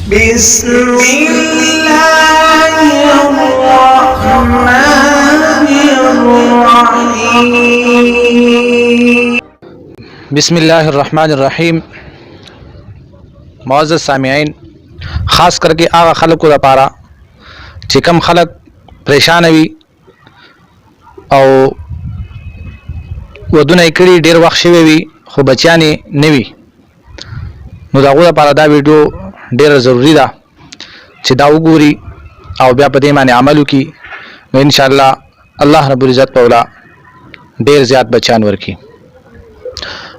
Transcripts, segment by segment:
بسم الله الرحمن الرحيم بسم الله الرحمن الرحیم. معزز سامعین، خاص کر کے هغه خلکو لپاره چې کم خلک پریشان وي او ودونه یې کړي ډېر وخت شوی وي خو بچیان یې نه وي، نو د هغوی لپاره دا ویډیو ډېره ضروري ده چې دا وګوري او بیا په دې باندې عمل وکړي، نو انشاءالله الله رب العزت به ولا ډېر زیات بچیان ورکړي.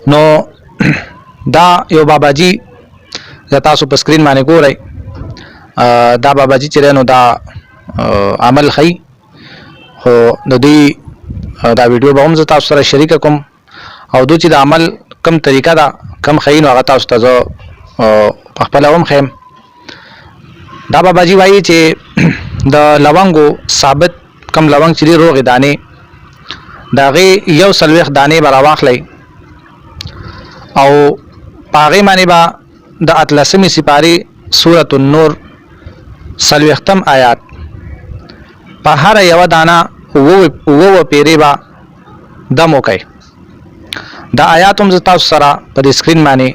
نو دا یو باباجي زه تاسو په سکرین باندې ګورئ، دا باباجي چې دی نو دا عمل ښیي، خو د دوی دا ویډیو به هم زه تاسو سره شریکه کوم او دوی چې د عمل کم طریقه ده کم ښیي نو هغه تاسو ته زه پخپله هم ښیم. دا باباجي وایي چې د لونګو ثابت کم لونګ چې دي روغې دانې د هغې 140 دانې به راواخلئ او په هغې باندې به د 18مې سپارې سورة النور 40م آیات په هره یوه دانه 9 پیرې به دم وکئ. دا آیات هم زه تاسو سره په دې سکرین باندې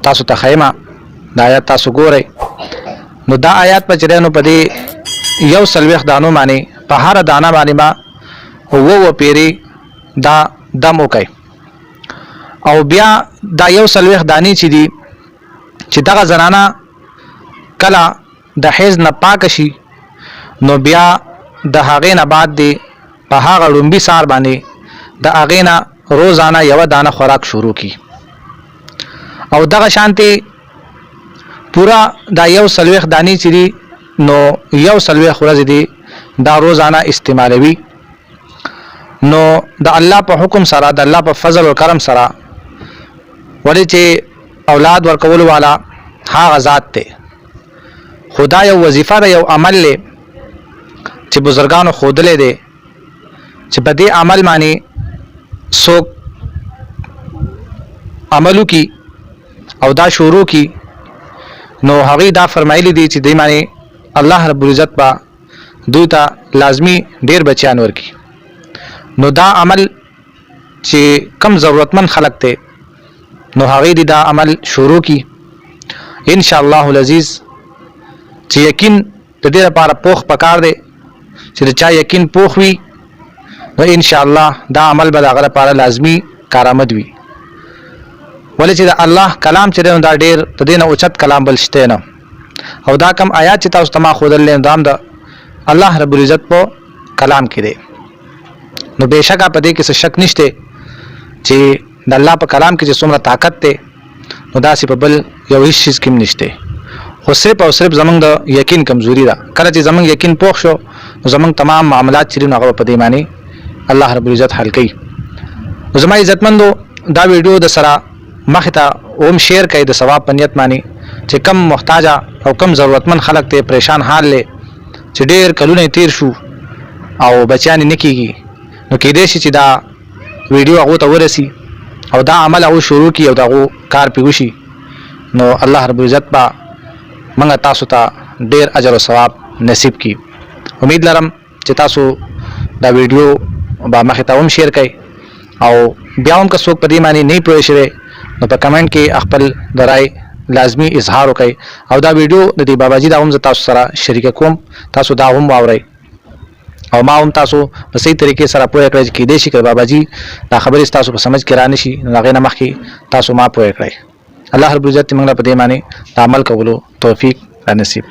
تاسو ته ښیمه، دا آیات تاسو ګورئ. نو دا آیات به چې دی نو په دې 140 دانو باندې په هره دانه باندې به 9 پیرې دا دم وکئ او بیا دا 140 دانې چې دي چې دغه زنانه کله د حیض نه پاکه شي نو بیا د هغې نه بعد دی په هغه لومبي سهار باندې د هغې نه روزانه یوه دانه خوراک شروع کی او دغه شانتې پورا دا 140 دانې چې دي نو 140 ورځې دي دا روزانه استعمالوي. نو د الله په حکم سره د الله په فضل او کرم سره ولې چې اولاد ورکول والا هغه ذات دی، خدا یو وظیفه ده، یو عمل دی چې بزرګانو ښودلی دی چې په دې عمل باندې څوک عمل وکړي او دا شروع کړي نو هغوی دا فرمایلی دي چې دې باندې الله رب العزت به دوی ته لازمي ډېر بچیان ورکړي. نو دا عمل چې کم ضرورتمند خلک دی نو هغوی دې دا عمل شروع کړي انشاءالله العزیز، چې یقین د دې لپاره پوخ پکار دی چې د چا یقین پوخ وي نو انشاءالله دا عمل به د هغه لپاره لازمي کارآمد وي. ولې چې د الله کلام چې دی نو دا ډېر د دې نه اوچت کلام بل شته نه، او دا کم آیات چې تاسو ته ما ښودلی نو دا هم د الله رب العزت په کلام کې دی. نو بېشکه په دې کې څه شک نشته چې د الله په کلام کې چې څومره طاقت دی نو داسې په بل یو هیڅ شیز کې هم نشته، خو صرف او صرف زمونږ د یقین کمزوري ده. کله چې زمونږ یقین پوخ شو نو زمونږ تمام معاملات چې دي نو هغه په دې باندې الله رب العزت حل کوي. نو زما عزتمندو دا ویډیو د سره مخې ته هم شیر کوي د ثواب په نیت باندې چې کم محتاجه او کم ضرورتمند خلک ته پریشان حال لې چې ډېر کلونه تیر شو او بچیان یې نه کېږي نو کېدای شي چې دا ویډیو هغو ته ورسي او دا عمل هغو شروع کړي او د هغو کار پرې وشي نو الله رب العزت به موږ تاسو ته ډېر اجر او ثواب نصیب کړي. امید لرم چې تاسو دا ویډیو به مخې ته هم شیر کوئ او بیا هم که څوک په دې باندې نه پوه شوی نو په کمنټ کې خپل د رای لازمي اظهار وکړئ او دا ویډیو د دې باباجي دا هم زه تاسو سره شریکه کوم، تاسو دا هم واورئ او ما هم تاسو په صحیح طریقې سره پوه کړئ چې کېدای شي که باباجي دا خبرې ستاسو په سمجھ کې را نه شي نو هغې نه مخکې تاسو ما پوه کړئ. الله رب العزت موږ له په دې باندې د عمل کولو توفیق را نصیب